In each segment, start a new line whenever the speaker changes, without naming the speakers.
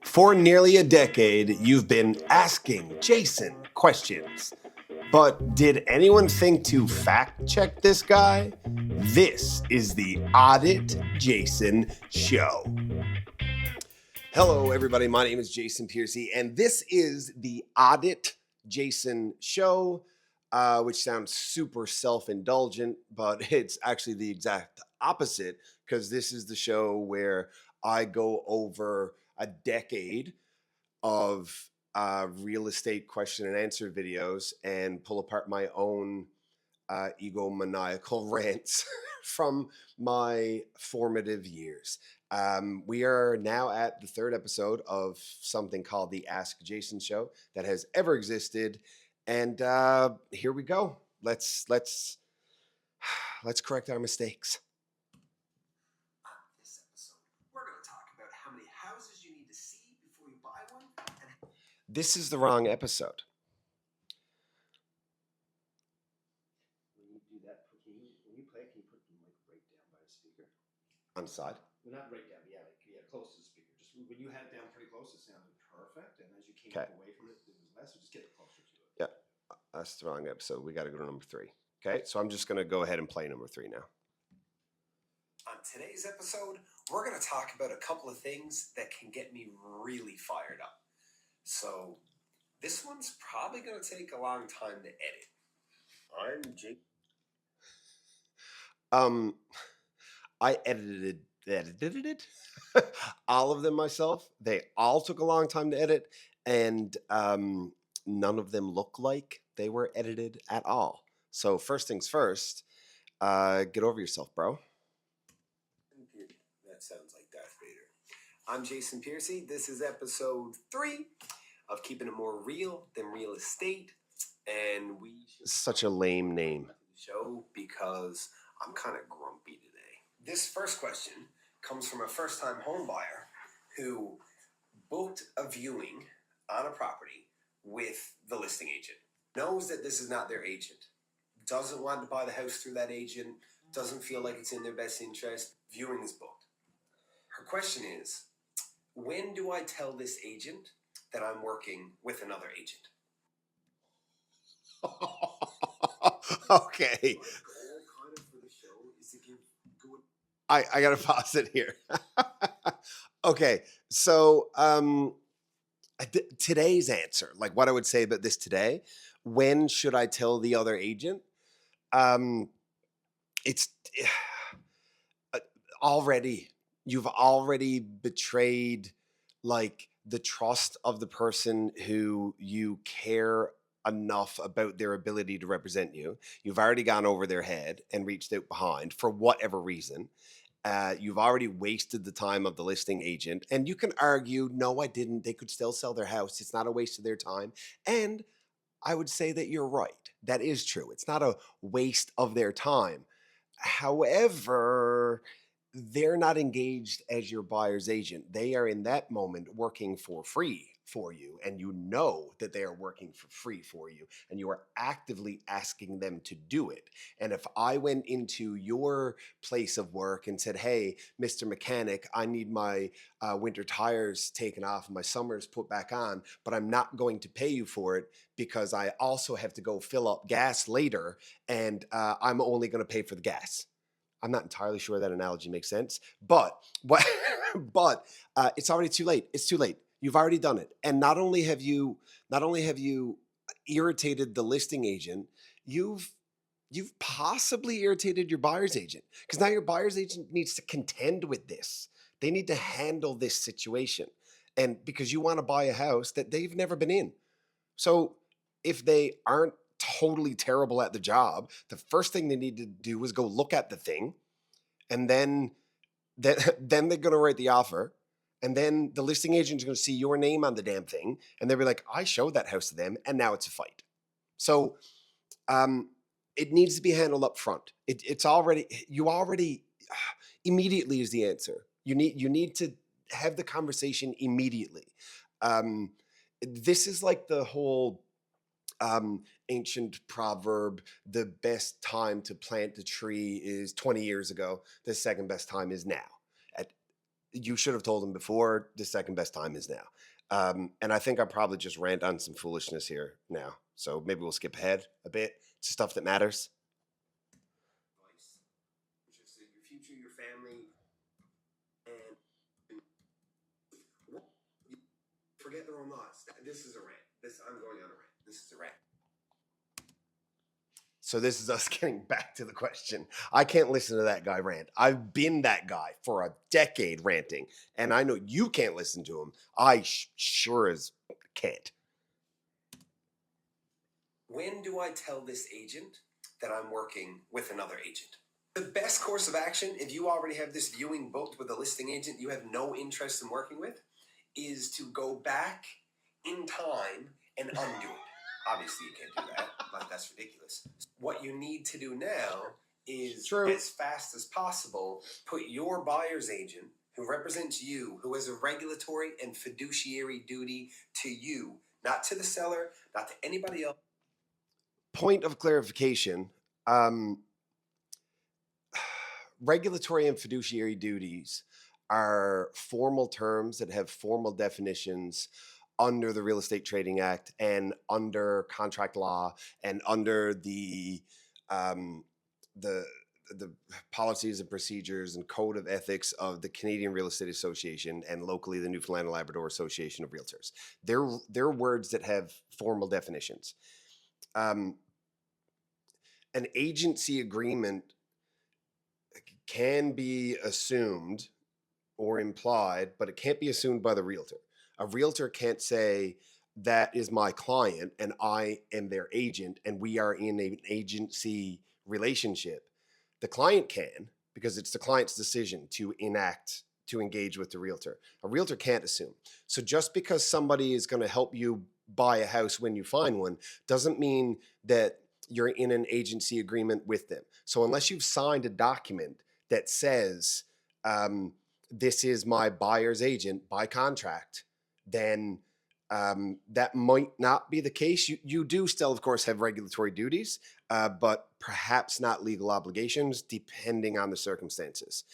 For nearly a decade, you've been asking Jason questions. But did anyone think to fact check this guy? This is the Audit Jason Show. Hello, everybody. My name is Jason Piercy, and this is the Audit Jason Show, which sounds super self-indulgent, but it's actually the exact opposite, because this is the show where I go over a decade of real estate question and answer videos and pull apart my own egomaniacal rants from my formative years. We are now at the third episode of something called the Ask Jason Show that has ever existed, and here we go. Let's correct our mistakes.
This episode, we're going to talk about how many houses you need to see before you buy one.
This is the wrong episode.
When you do that, when you play, can you put the mic right down by the speaker?
On the side.
Well, not right down, but yeah, close to the speaker. Just when you had it down pretty close, it sounded perfect. And as you came away from it, it was less. So just get it closer to it.
Yeah, that's the wrong episode. We got to go to number 3. Okay, so I'm just going to go ahead and play number 3 now.
On today's episode, we're going to talk about a couple of things that can get me really fired up. So this one's probably going to take a long time to edit. I'm Jake.
I edited it. All of them myself. They all took a long time to edit, and none of them look like they were edited at all. So first things first, get over yourself, bro.
That sounds like Darth Vader. I'm Jason Piercy. This is episode 3 of Keeping It More Real Than Real Estate. And
Such a lame name.
Show because I'm kind of grumpy today. This first question comes from a first-time home buyer who booked a viewing on a property with the listing agent. Knows that this is not their agent. Doesn't want to buy the house through that agent. Doesn't feel like it's in their best interest. Viewing is booked. Her question is, when do I tell this agent that I'm working with another agent?
Okay. I gotta pause it here. Okay, so today's answer, like what I would say about this today, when should I tell the other agent? It's you've already betrayed like the trust of the person who you care enough about their ability to represent you. You've already gone over their head and reached out behind for whatever reason. You've already wasted the time of the listing agent, and you can argue, no, I didn't. They could still sell their house. It's not a waste of their time. And I would say that you're right. That is true. It's not a waste of their time. However, they're not engaged as your buyer's agent. They are in that moment working for free for you, and you know that they are working for free for you, and you are actively asking them to do it. And if I went into your place of work and said, hey, Mr. Mechanic, I need my winter tires taken off and my summers put back on, but I'm not going to pay you for it because I also have to go fill up gas later, and I'm only going to pay for the gas. I'm not entirely sure that analogy makes sense, but it's already too late. It's too late. You've already done it. And not only have you irritated the listing agent, you've possibly irritated your buyer's agent, because now your buyer's agent needs to contend with this. They need to handle this situation. And because you want to buy a house that they've never been in. So if they aren't totally terrible at the job, the first thing they need to do is go look at the thing, and then they're going to write the offer, and then the listing agent is going to see your name on the damn thing, and they'll be like, I showed that house to them, and now it's a fight. So it needs to be handled up front. Immediately is the answer. You need to have the conversation immediately. This is like the whole ancient proverb, the best time to plant a tree is 20 years ago. The second best time is now. You should have told him before. The second best time is now. And I think I probably just rant on some foolishness here now. So maybe we'll skip ahead a bit to stuff that matters.
Advice, which is your future, your family, and forget their own laws. This is a rant. I'm going on a rant. This is a rant.
So this is us getting back to the question. I can't listen to that guy rant. I've been that guy for a decade ranting, and I know you can't listen to him. I sure as can't.
When do I tell this agent that I'm working with another agent? The best course of action, if you already have this viewing booked with a listing agent you have no interest in working with, is to go back in time and undo it. Obviously, you can't do that. Like, that's ridiculous. What you need to do now is, as fast as possible, put your buyer's agent, who represents you, who has a regulatory and fiduciary duty to you, not to the seller, not to anybody else.
Point of clarification. Regulatory and fiduciary duties are formal terms that have formal definitions under the Real Estate Trading Act and under contract law and under the policies and procedures and code of ethics of the Canadian Real Estate Association and locally the Newfoundland and Labrador Association of Realtors. They're words that have formal definitions. An agency agreement can be assumed or implied, but it can't be assumed by the realtor. A realtor can't say, that is my client and I am their agent and we are in an agency relationship. The client can, because it's the client's decision to engage with the realtor. A realtor can't assume. So just because somebody is going to help you buy a house when you find one doesn't mean that you're in an agency agreement with them. So unless you've signed a document that says, this is my buyer's agent by contract, then that might not be the case. You do still, of course, have regulatory duties, but perhaps not legal obligations, depending on the circumstances.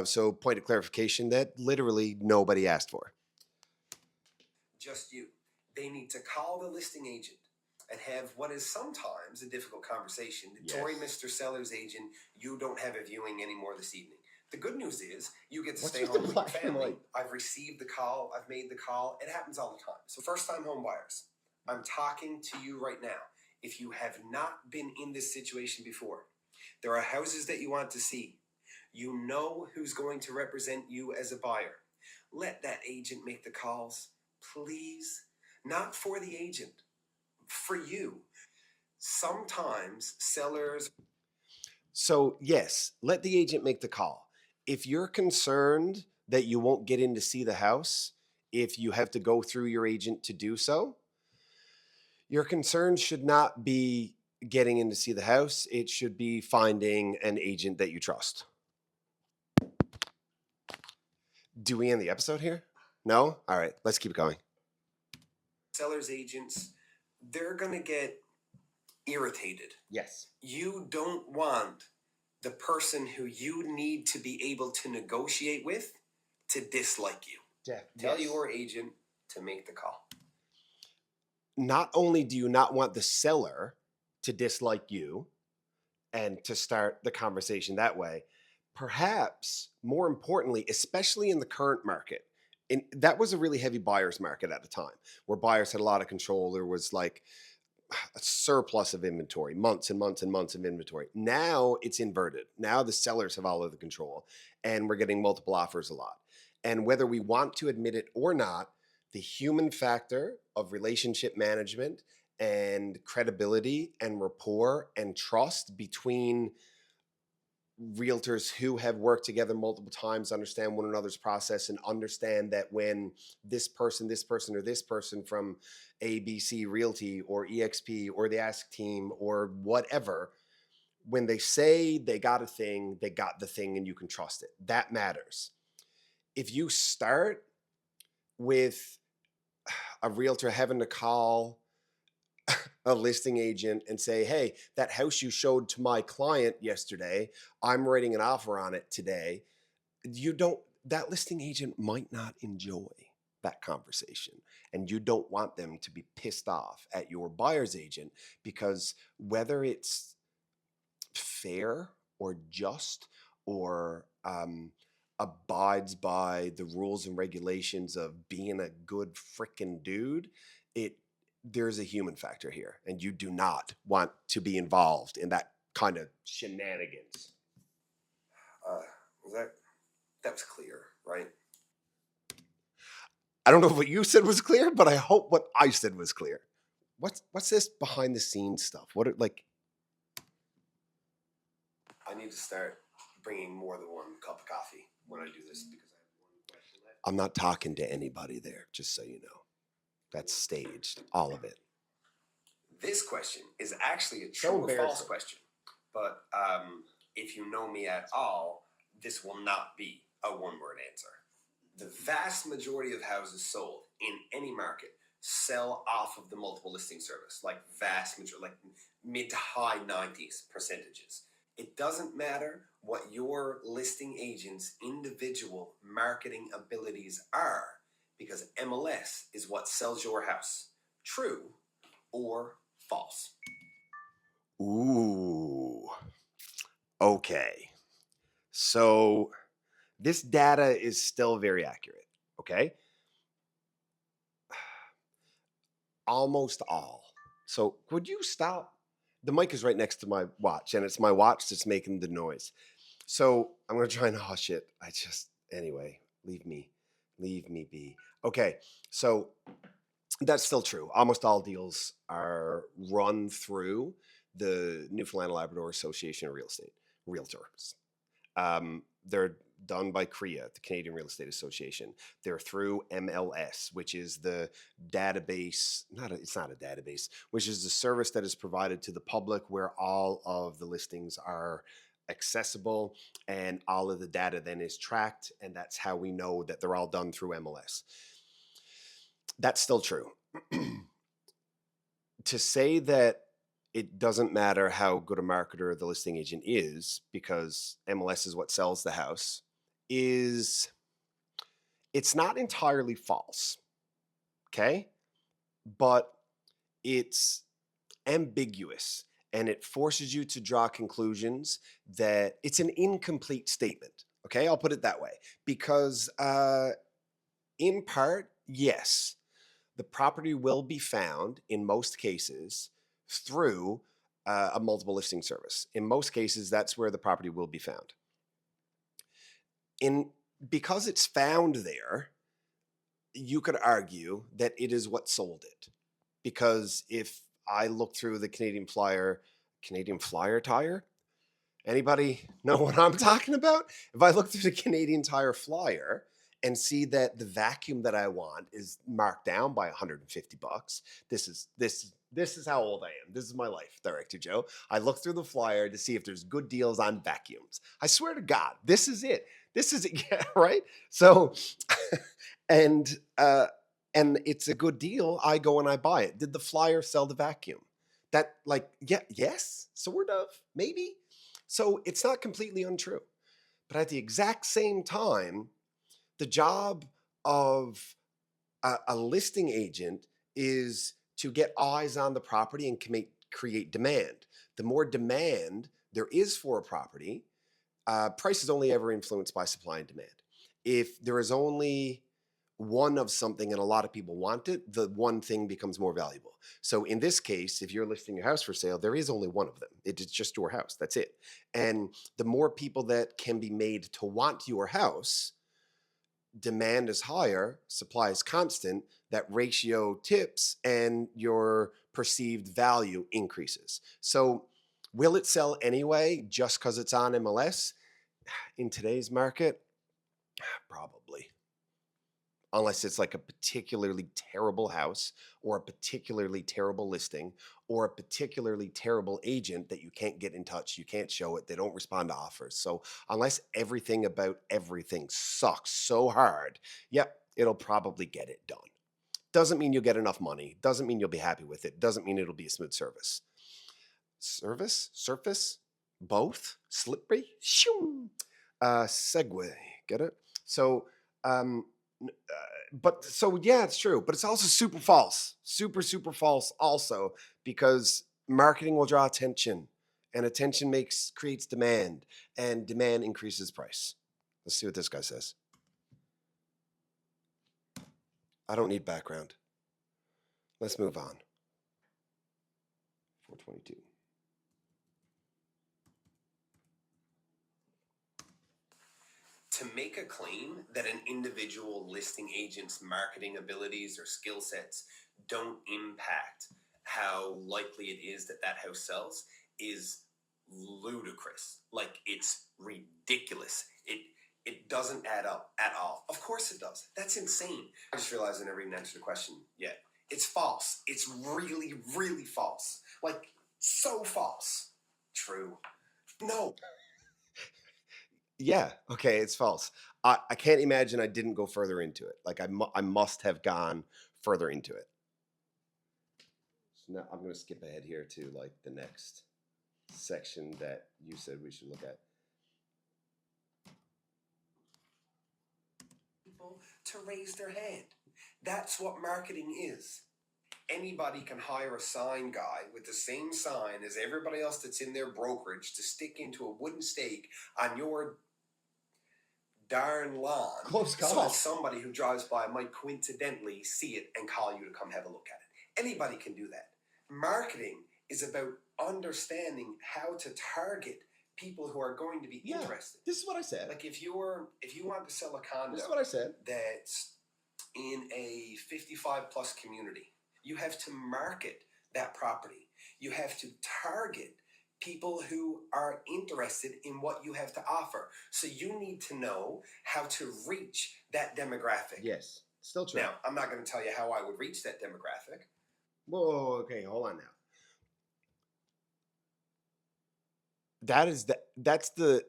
So point of clarification that literally nobody asked for.
Just you. They need to call the listing agent and have what is sometimes a difficult conversation. Yes. Sorry, Mr. Seller's agent, you don't have a viewing anymore this evening. The good news is you get to stay home with your family. I've received the call. I've made the call. It happens all the time. So first-time home buyers, I'm talking to you right now. If you have not been in this situation before, there are houses that you want to see. You know who's going to represent you as a buyer. Let that agent make the calls, please. Not for the agent, for you. Sometimes sellers...
So yes, let the agent make the call. If you're concerned that you won't get in to see the house, if you have to go through your agent to do so, your concern should not be getting in to see the house. It should be finding an agent that you trust. Do we end the episode here? No? All right, let's keep going.
Sellers agents, they're going to get irritated.
Yes.
You don't want the person who you need to be able to negotiate with to dislike you.
Yeah.
Tell your agent to make the call.
Not only do you not want the seller to dislike you and to start the conversation that way, perhaps more importantly, especially in the current market, and that was a really heavy buyer's market at the time where buyers had a lot of control. There was like a surplus of inventory, months and months and months of inventory. Now it's inverted. Now the sellers have all of the control and we're getting multiple offers a lot. And whether we want to admit it or not, the human factor of relationship management and credibility and rapport and trust between realtors who have worked together multiple times, understand one another's process, and understand that when this person, or this person from ABC Realty or EXP or the Ask team or whatever, when they say they got a thing, they got the thing and you can trust it. That matters. If you start with a realtor having to call a listing agent and say, hey, that house you showed to my client yesterday, I'm writing an offer on it today. that listing agent might not enjoy that conversation, and you don't want them to be pissed off at your buyer's agent, because whether it's fair or just or abides by the rules and regulations of being a good freaking dude, it there's a human factor here, and you do not want to be involved in that kind of shenanigans.
Was that was clear, right?
I don't know if what you said was clear, but I hope what I said was clear. What's this behind the scenes stuff? What are, like,
I need to start bringing more than one cup of coffee when I do this because I have one question left.
I'm not talking to anybody there, just so you know. That's staged, all of it.
This question is actually a true or false question, but if you know me at all, this will not be a one-word answer. The vast majority of houses sold in any market sell off of the multiple listing service, like vast majority, like mid to high 90s percentages. It doesn't matter what your listing agent's individual marketing abilities are, because MLS is what sells your house. True or false?
Ooh. Okay. So this data is still very accurate, okay? Almost all. So would you stop? The mic is right next to my watch, and it's my watch that's making the noise. So I'm going to try and hush it. Anyway, leave me be. Okay, so that's still true. Almost all deals are run through the Newfoundland and Labrador Association of Real Estate Realtors. They're done by CREA, the Canadian Real Estate Association. They're through MLS, which is the database, it's not a database, which is the service that is provided to the public where all of the listings are accessible and all of the data then is tracked, and that's how we know that they're all done through MLS. That's still true. To say that it doesn't matter how good a marketer the listing agent is because MLS is what sells the house it's not entirely false, okay? But it's ambiguous, and it forces you to draw conclusions that it's an incomplete statement, okay? I'll put it that way, because in part, yes, the property will be found in most cases through a multiple listing service. In most cases, that's where the property will be found. Because it's found there, you could argue that it is what sold it. Because if I look through the Canadian Flyer tire, anybody know what I'm talking about? If I look through the Canadian Tire flyer and see that the vacuum that I want is marked down by $150, this is how old I am. This is my life, Director Joe. I look through the flyer to see if there's good deals on vacuums. I swear to God, this is it. This is it, yeah, right? So, and it's a good deal. I go and I buy it. Did the flyer sell the vacuum? Yes, sort of, maybe. So it's not completely untrue. But at the exact same time, the job of a listing agent is to get eyes on the property and create demand. The more demand there is for a property, price is only ever influenced by supply and demand. If there is only one of something and a lot of people want it, the one thing becomes more valuable. So in this case, if you're listing your house for sale, there is only one of them. It's just your house. That's it. And the more people that can be made to want your house, demand is higher, supply is constant, that ratio tips and your perceived value increases. So will it sell anyway just because it's on MLS? In today's market, probably. Unless it's like a particularly terrible house or a particularly terrible listing or a particularly terrible agent that you can't get in touch, you can't show it, they don't respond to offers. So unless everything about everything sucks so hard, yep, it'll probably get it done. Doesn't mean you'll get enough money. Doesn't mean you'll be happy with it. Doesn't mean it'll be a smooth service. Surface? Both? Slippery? Segue. Get it? So, but so yeah, it's true, but it's also super false, super false also, because marketing will draw attention, and attention creates demand, and demand increases price. Let's see what this guy says. I don't need background. Let's move on. 422.
To make a claim that an individual listing agent's marketing abilities or skill sets don't impact how likely it is that that house sells is ludicrous. Like, it's ridiculous. It doesn't add up at all. Of course it does. That's insane. I just realized I never even answered the question yet. It's false. It's really, really false. Like, so false. True. No.
Yeah, okay, it's false. I can't imagine I didn't go further into it. Like I must have gone further into it. So now I'm going to skip ahead here to like the next section that you said we should look at.
People to raise their hand. That's what marketing is. Anybody can hire a sign guy with the same sign as everybody else that's in their brokerage to stick into a wooden stake on your darn lawn.
Close call.
So that somebody who drives by might coincidentally see it and call you to come have a look at it. Anybody can do that. Marketing is about understanding how to target people who are going to be interested.
This is what I said.
Like if you want to sell a condo,
this is what I said.
That's in a 55 plus community, you have to market that property. You have to target people who are interested in what you have to offer. So you need to know how to reach that demographic.
Yes, still true.
Now, I'm not going to tell you how I would reach that demographic.
Whoa, okay, hold on now. That's the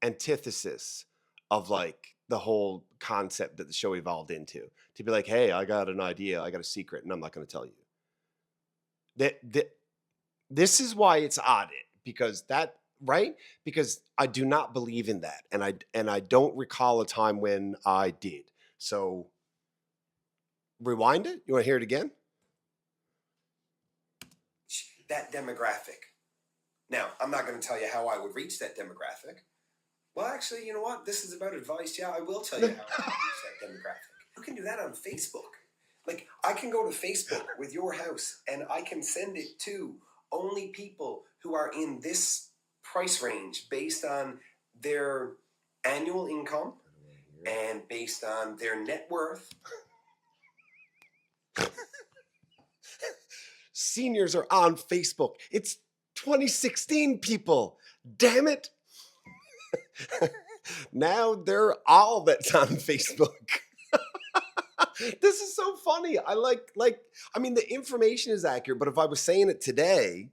antithesis of like the whole concept that the show evolved into. To be like, hey, I got an idea, I got a secret, and I'm not going to tell you. This is why it's audit, because that, right? Because I do not believe in that, and I don't recall a time when I did. So rewind it. You want to hear it again?
That demographic. Now, I'm not going to tell you how I would reach that demographic. Well, actually, you know what? This is about advice. Yeah, I will tell you how I would reach that demographic. You can do that on Facebook. Like, I can go to Facebook with your house, and I can send it to only people who are in this price range based on their annual income and based on their net worth.
Seniors are on Facebook. It's 2016, people. Damn it. Now they're all that's on Facebook. This is so funny. I mean, the information is accurate, but if I was saying it today,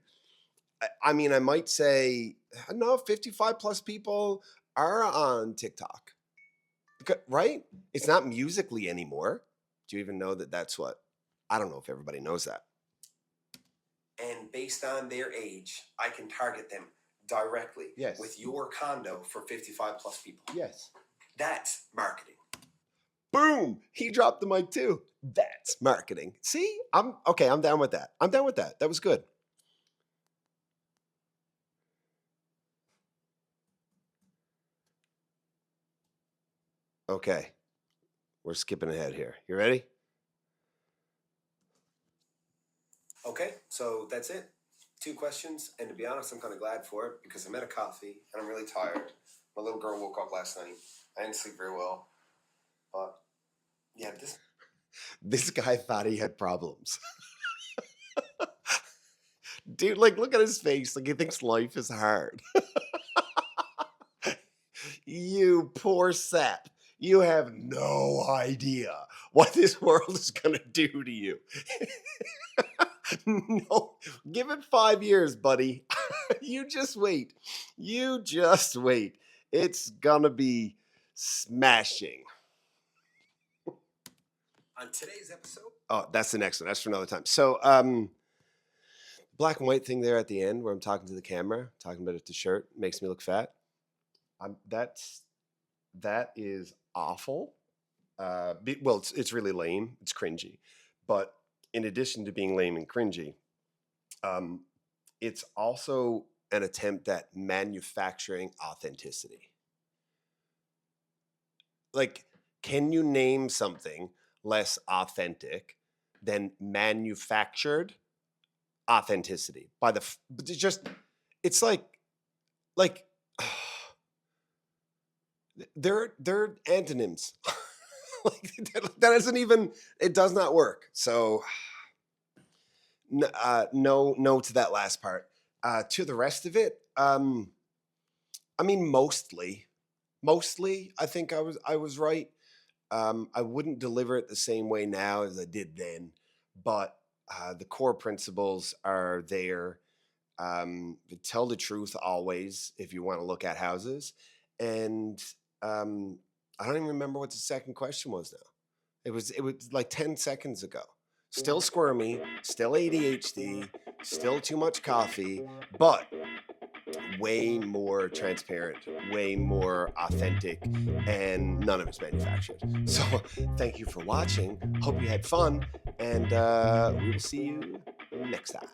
I mean, I might say, no, 55 plus people are on TikTok, right? It's not Musical.ly anymore. Do you even know that that's what? I don't know if everybody knows that.
And based on their age, I can target them directly with your condo for 55 plus people.
Yes.
That's marketing.
Boom! He dropped the mic too. That's marketing. See? I'm down with that. That was good. Okay. We're skipping ahead here. You ready?
Okay, so that's it. 2 questions, and to be honest, I'm kind of glad for it because I'm at a coffee and I'm really tired. My little girl woke up last night. I didn't sleep very well, but yeah,
this guy thought he had problems. Dude, like, look at his face. Like, he thinks life is hard. You poor sap. You have no idea what this world is going to do to you. No, give it 5 years, buddy. You just wait. It's going to be smashing.
On today's episode.
Oh, that's the next one. That's for another time. So, black and white thing there at the end where I'm talking to the camera, talking about it, the shirt makes me look fat. That's That is awful. Well, it's really lame. It's cringy. But in addition to being lame and cringy, um, it's also an attempt at manufacturing authenticity. Like, can you name something less authentic than manufactured authenticity by but it's just it's like they're antonyms. Like that isn't even, it does not work. So no to that last part. To the rest of it, I mean, mostly I think I was right. I wouldn't deliver it the same way now as I did then, but the core principles are there. Tell the truth always if you want to look at houses. And I don't even remember what the second question was now. It was like 10 seconds ago. Still squirmy, still ADHD, still too much coffee, but way more transparent, way more authentic, and none of it's manufactured. So thank you for watching. Hope you had fun, and we will see you next time.